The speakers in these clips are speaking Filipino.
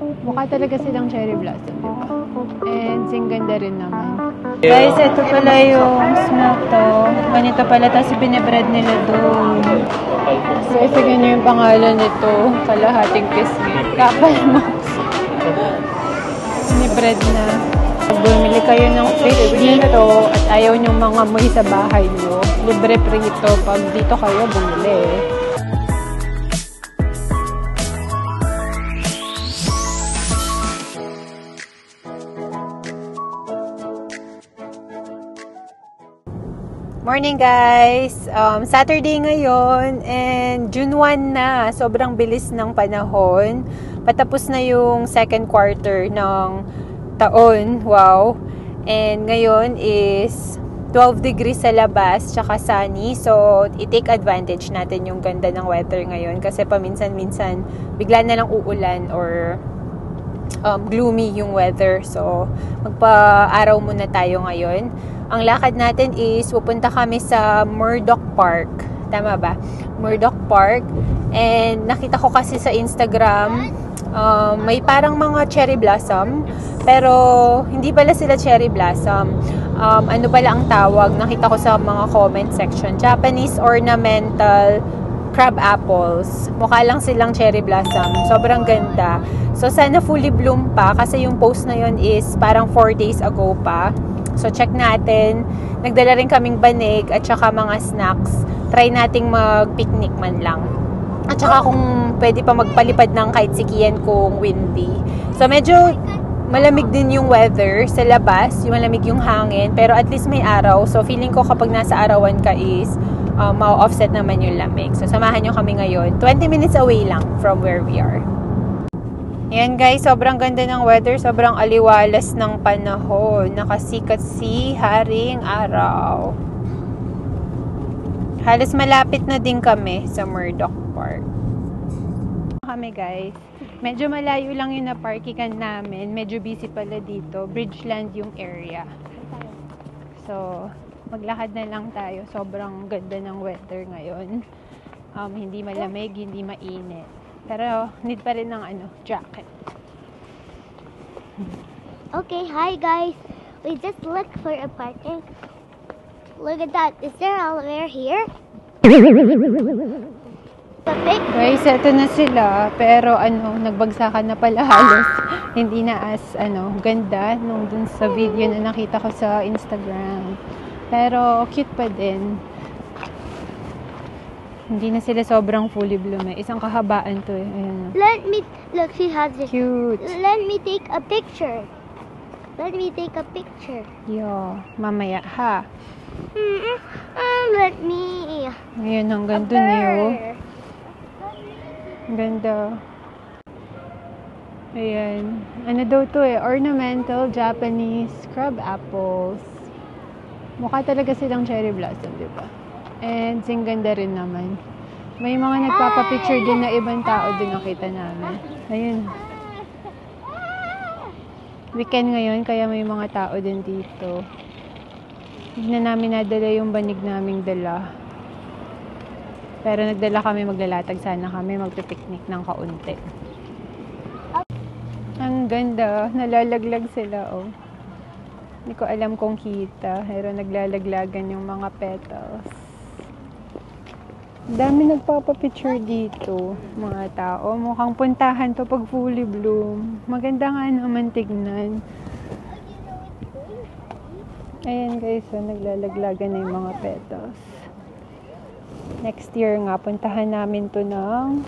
Mukha talaga silang cherry blossom, di ba? And sing ganda rin naman. Guys, ito pala yung snack to. Ganito pala, tapos binibread nila doon. So, isagyan nyo yung pangalan nito. Kalahating pisngi. Kapal Max. Binibread na. Bumili kayo ng fish dito at ayaw nyo mga amoy sa bahay nyo. Libre prito pag dito kayo bumili. Morning guys! Saturday ngayon and June 1 na. Sobrang bilis ng panahon. Patapos na yung second quarter ng taon. Wow! And ngayon is 12 degrees sa labas tsaka sunny. So, i-take advantage natin yung ganda ng weather ngayon kasi paminsan-minsan bigla na lang uulan or gloomy yung weather. So, magpa-araw muna tayo ngayon. Ang lakad natin is pupunta kami sa Murdoch Park. Tama ba? Murdoch Park. And nakita ko kasi sa Instagram, may parang mga cherry blossom. Pero hindi pala sila cherry blossom. Ano pala ang tawag? Nakita ko sa mga comment section. Japanese ornamental crab apples. Mukha lang silang cherry blossom. Sobrang ganda. So sana fully bloom pa kasi yung post na yun is parang 4 days ago pa. So, check natin. Nagdala rin kaming banig at saka mga snacks. Try nating mag-picnic man lang. At saka kung pwede pa magpalipad ng kahit sikiyan kung windy. So, medyo malamig din yung weather sa labas. Yung malamig yung hangin. Pero at least may araw. So, feeling ko kapag nasa arawan ka is ma-offset naman yung lamig. So, samahan nyo kami ngayon. 20 minutes away lang from where we are. Ayan guys, sobrang ganda ng weather, sobrang aliwalas ng panahon. Nakasikat si haring araw. Halos malapit na din kami sa Murdoch Park. Kami guys, medyo malayo lang yung naparkikan namin. Medyo busy pala dito. Bridgeland yung area. So, maglakad na lang tayo. Sobrang ganda ng weather ngayon. Hindi malamig, hindi mainit. Pero, need pa rin ng jacket. Okay, hi guys. We just looked for a parking. Look at that. Is there an elevator here? Guys, eto na sila. Pero, nagbagsakan na pala halos. Hindi na as, ganda nung dun sa video na nakita ko sa Instagram. Pero, cute pa din. Hindi na sila sobrang fully bloom eh. Isang kahabaan to eh. Ayan. Look, she has this. Cute. Let me take a picture. Let me take a picture. Yo, mamaya ha. Let me. Ngayon, hanggang dun eh oh. Ganda. Ayan. Ano daw to eh? Ornamental Japanese crab apples. Mukha talaga silang cherry blossom, di ba? And sing ganda rin naman. May mga nagpapapicture din na ibang tao din nakita namin. Ayun. Weekend ngayon, kaya may mga tao din dito. Hindi na namin nadala yung banig naming dala. Pero nagdala kami, maglalatag sana kami, magpipiknik ng kaunti. Ang ganda. Nalalaglag sila, oh. Hindi ko alam kung kita. Pero naglalaglagan yung mga petals. Dami nagpapapicture dito, mga tao. Mukhang puntahan to pag fully bloom. Maganda nga naman tignan. Ayan guys, so naglalaglagan na yung mga petals. Next year nga, puntahan namin to ng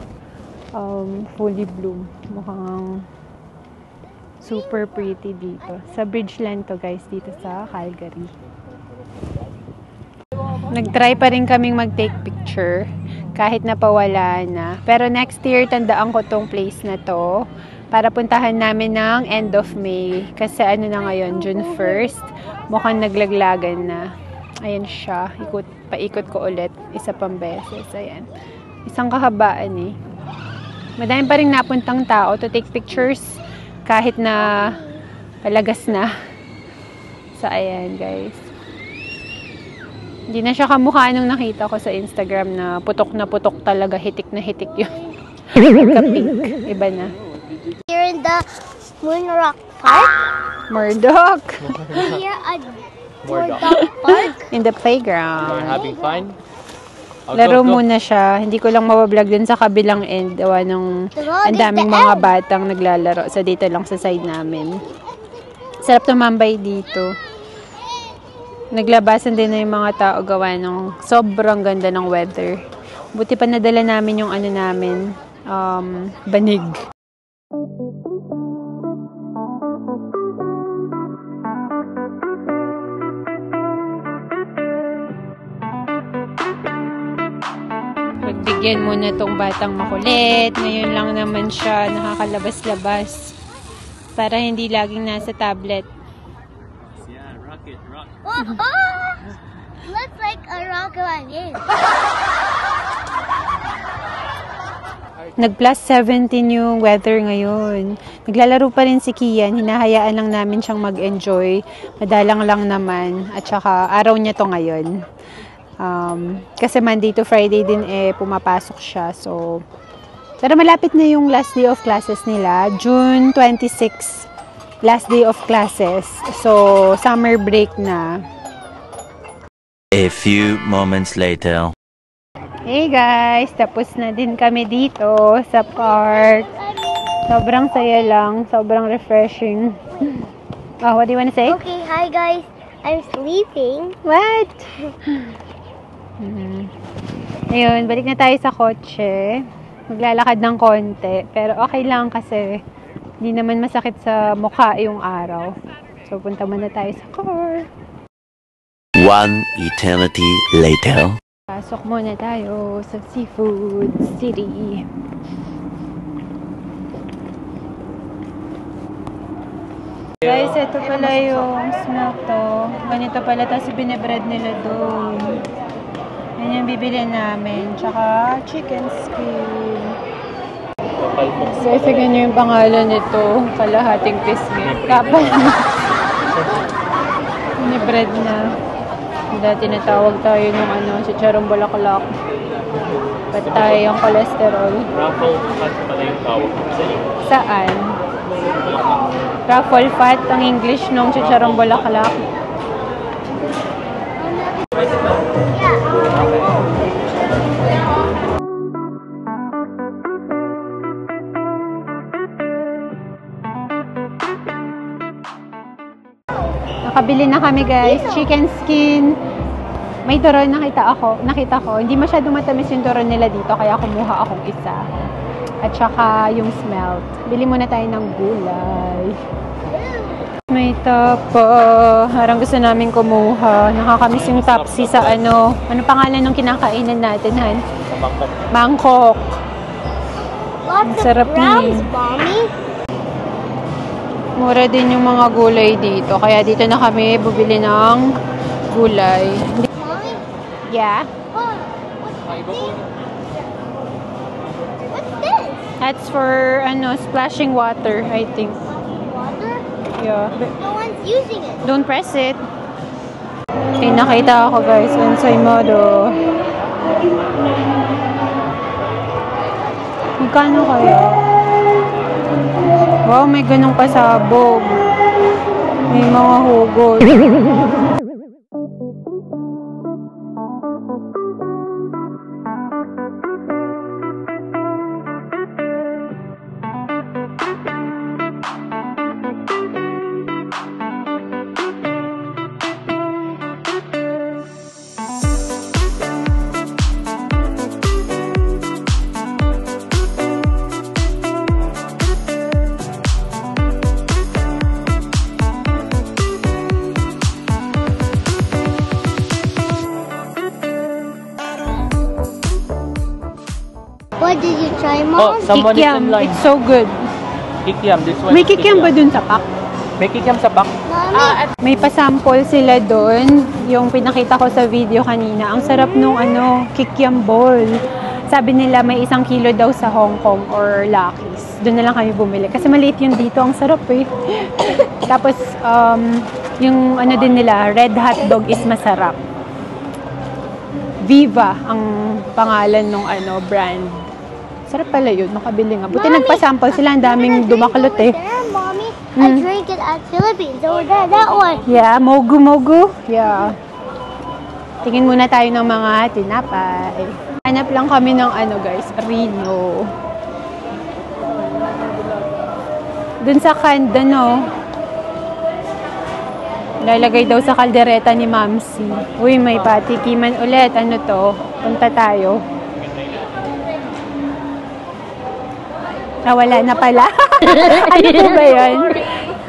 fully bloom. Mukhang super pretty dito. Sa Bridgeland to guys, dito sa Calgary. Nag-try pa rin kaming mag-take picture kahit napawala na. Pero next year, tandaan ko tong place na to para puntahan namin ng end of May. Kasi na ngayon, June 1st. Mukhang naglaglagan na. Ayan siya. Paikot ko ulit. Isa pang beses. Ayan. Isang kahabaan eh. Madami pa rin napuntang tao to take pictures kahit na palagas na. So, ayan guys. Hindi na siya kamukha nung nakita ko sa Instagram na putok talaga, hitik na hitik yun. Kapink. Iba na. Here in the Moonrock Park. Murdoch. We're here at Murdoch. Murdoch Park. In the You're playground. having fun? Laro muna siya. Hindi ko lang mabablog dun sa kabilang end. Gawa ng ang daming mga batang naglalaro. So, dito lang sa side namin. Sarap tumambay dito. Naglabasan din na yung mga tao gawa ng sobrang ganda ng weather. Buti pa nadala namin yung ano namin, banig. Magbigyan muna tong batang makulit. Ngayon lang naman siya nakakalabas-labas. Para hindi laging nasa tablet. Yeah, rocket. Looks like a rocket again. Nag-plus 17 yung weather ngayon. Naglalaro pa rin si Kian. Hinahayaan lang namin siyang mag-enjoy. Madalang lang naman. At saka araw niya to ngayon. Kasi Monday to Friday din pumapasok siya. So, pero malapit na yung last day of classes nila. June 26, last day of classes. So, summer break na. A few moments later. Hey guys, tapos na din kami dito sa park. Sobrang saya lang, sobrang refreshing. Oh, what do you want to say? Okay, hi guys. I'm sleeping. What? Ayun, balik na tayo sa kotse. Maglalakad ng konti. Pero okay lang kasi hindi naman masakit sa mukha yung araw. So, punta muna tayo sa car. One eternity later. Pasok muna tayo sa Seafood City. Guys, ito pala yung snack to. Ganito pala, tapos binibread nila doon. Yan yung bibili namin. Tsaka chicken skin. Kasi ganyan yung pangalan nito. Kalahating pisngi. Kapal na. Binibread na. Dati tinatawag tayo ng chicharong bulaklak. Patay ang cholesterol. Ruffle fat pala yung tawag. Saan? Ruffle fat ang English ng chicharong bulaklak. Nakabili na kami guys. Chicken skin. May turon nakita ko. Hindi masyado matamis yung turon nila dito kaya kumuha akong isa. At saka yung smelt. Bili muna tayo ng gulay. May tapa. Harang gusto namin kumuha. Nakakamiss yung tapsi sa ano pangalan ng kinakainan natin, Han? Bangkok. Bangkok. Lots Sarap of grams, niya. Mommy. Mura din yung mga gulay dito. Kaya dito na kami bubili ng gulay. Mommy, Yeah. what's this? That's for splashing water, I think. Water? Yeah. No one's using it. Don't press it. Okay, nakita ako guys. Ensay modo. Magkano kaya? Wow, may ganong pasabog. May mga hugot. What did you try, Oh, Mom? someone is Kikiam. online. It's so good. Kikiam, this one. May is kikiam ba dun sa pack? May kikiam sa back. Mommy, May pasample sila doon, yung pinakita ko sa video kanina. Ang sarap nung kikiam ball. Sabi nila may 1 kilo daw sa Hong Kong or Lucky's. Doon na lang kami bumili. Kasi maliit yun dito. Ang sarap eh. Tapos, yung din nila, red hot dog is masarap. Viva ang pangalan ng brand. Sarap pala yun, makabili nga. Buti nagpa-sample sila, ang daming dumaklot eh. There, Mommy. I drank it at Philippines. Over there, that one. Yeah, mogu-mogu. Yeah. Tingin muna tayo ng mga tinapay. Hanap lang kami ng ano guys, Rino. Dun sa kanda, no? Lalagay daw sa kaldereta ni Mamsi. Uy, may patikiman ulit. Ano to? Punta tayo. Wala na pala. Ano po ba yan?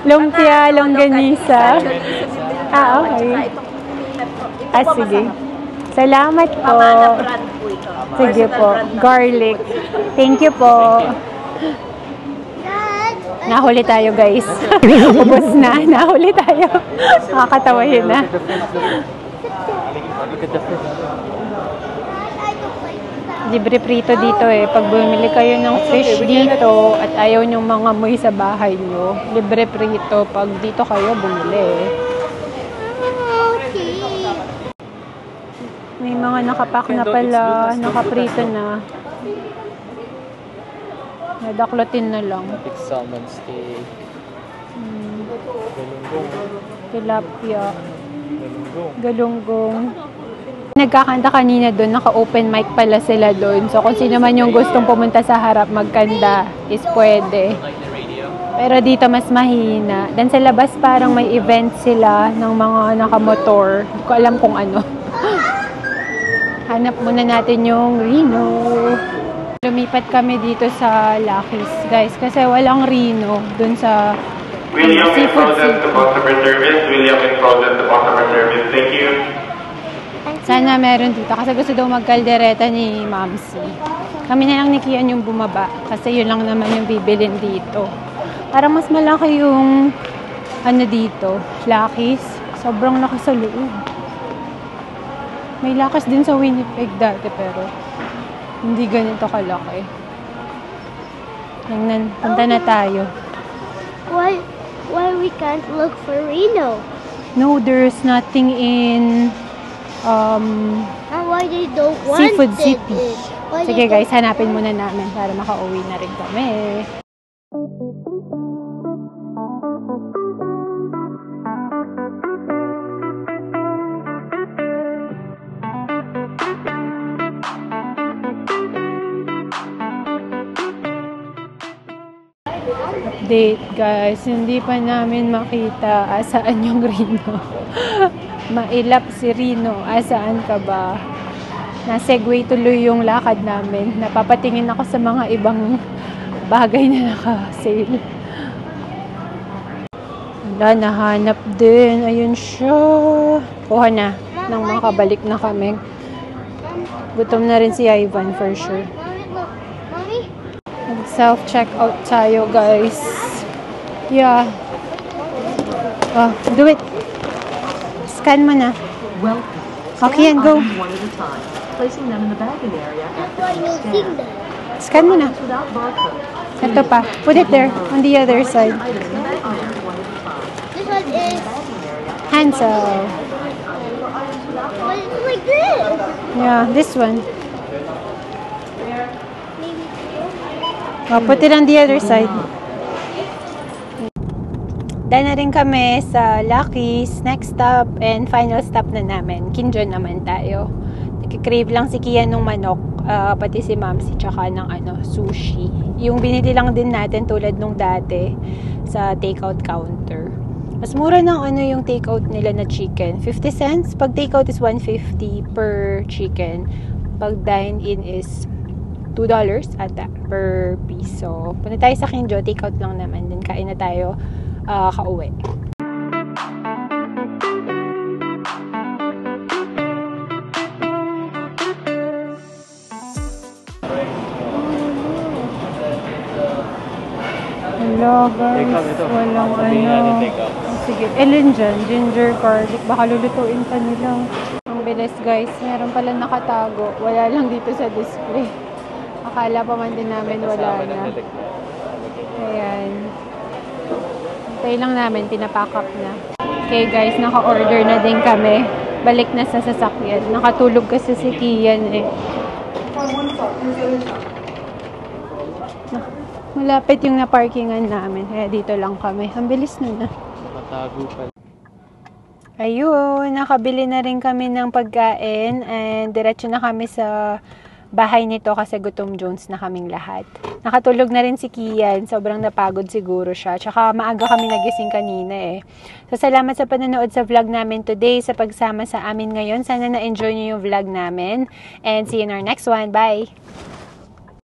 Lumpia, longganisa. Okay. Sige. Salamat po. Sige po. Garlic. Thank you po. Nahuli tayo, guys. Ubus na. Nahuli tayo. Nakakatawa yun, na. Libre prito dito eh. Pag bumili kayo ng fish dito at ayaw nyong mga amoy sa bahay nyo, libre prito pag dito kayo bumili. May mga nakapack na pala, nakaprito na. Nadaklotin na lang. Salmon steak. Tilapia. Galunggong. Nagkakanta kanina doon, naka-open mic pala sila doon. So kung sino man yung gustong pumunta sa harap magkanta, is pwede. Pero dito mas mahina. Dan sa labas parang may event sila ng mga nakamotor. Hindi ko alam kung ano. Hanap muna natin yung Rino. Lumipat kami dito sa Lucky's, guys, kasi walang Rino dun sa William in process to customer service. William in process to customer service. Thank you. Sana meron dito kasi gusto daw magkaldereta ni Mamsi. Kami na lang ni Kian yung bumaba kasi yun lang naman yung bibilin dito. Para mas malaki yung ano dito, Lucky's. Sobrang laki sa loob. May Lucky's din sa Winnipeg dati pero hindi ganito kalaki. Tingnan, punta na tayo. Why we can't look for Reno? No, there's nothing in And why they don't want Seafood it? City. Why Sige they guys, hanapin muna namin para makauwi na rin kami. Update guys, hindi pa namin makita asaan yung Rino. Mailap si Rino, asaan ka ba? Na-segue tuloy yung lakad namin. Napapatingin ako sa mga ibang bagay na naka-sale. Wala, nahanap din. Ayun siya. Kuha na. Nang makabalik na kami. Gutom na rin si Ivan for sure. Mommy? Self-checkout tayo, guys. Yeah. Oh, do it. Scan mo na. Okay, and go. Placing them in the bagging area That's why you're seeing that. Scan mo na. without barcode. Ito pa. Put it there, on the other side. This one is Hansel. but it's like this. Yeah, this one. Maybe Oh, put it on the other side. Dahil na rin kami sa Lucky's, next stop, and final stop na namin. Kinjon naman tayo. Nagkikrave lang si Kian ng manok, pati si Mamsi, tsaka ng sushi. Yung binili lang din natin tulad nung dati sa takeout counter. Mas mura ng yung takeout nila na chicken. 50 cents. Pag takeout is 150 per chicken. Pag dine-in is $2 ata per piece. So, punta tayo sa Kinjo, takeout lang naman. Then kain na tayo kauwi. Hello guys, walang sige, Ellen dyan, ginger garlic, baka lulutuin pa nila. Ang bilis guys, meron pala nakatago, wala lang dito sa display. Akala pa man din namin wala na. Ayan. Hintay lang namin, pinapack up na. Okay guys, naka-order na din kami. Balik na sa sasakyan. Nakatulog kasi si Kian eh. Malapit yung na-parkingan namin. Kaya dito lang kami. Ang bilis nun ah. Nakatago pa. Ayun, nakabili na rin kami ng pagkain and diretso na kami sa bahay nito kasi gutom Jones na kaming lahat. Nakatulog na rin si Kian, sobrang napagod siguro siya. Tsaka maaga kami nagising kanina eh. So salamat sa panonood sa vlog namin today, sa pagsama sa amin ngayon. Sana na-enjoy niyo yung vlog namin and see you in our next one. Bye!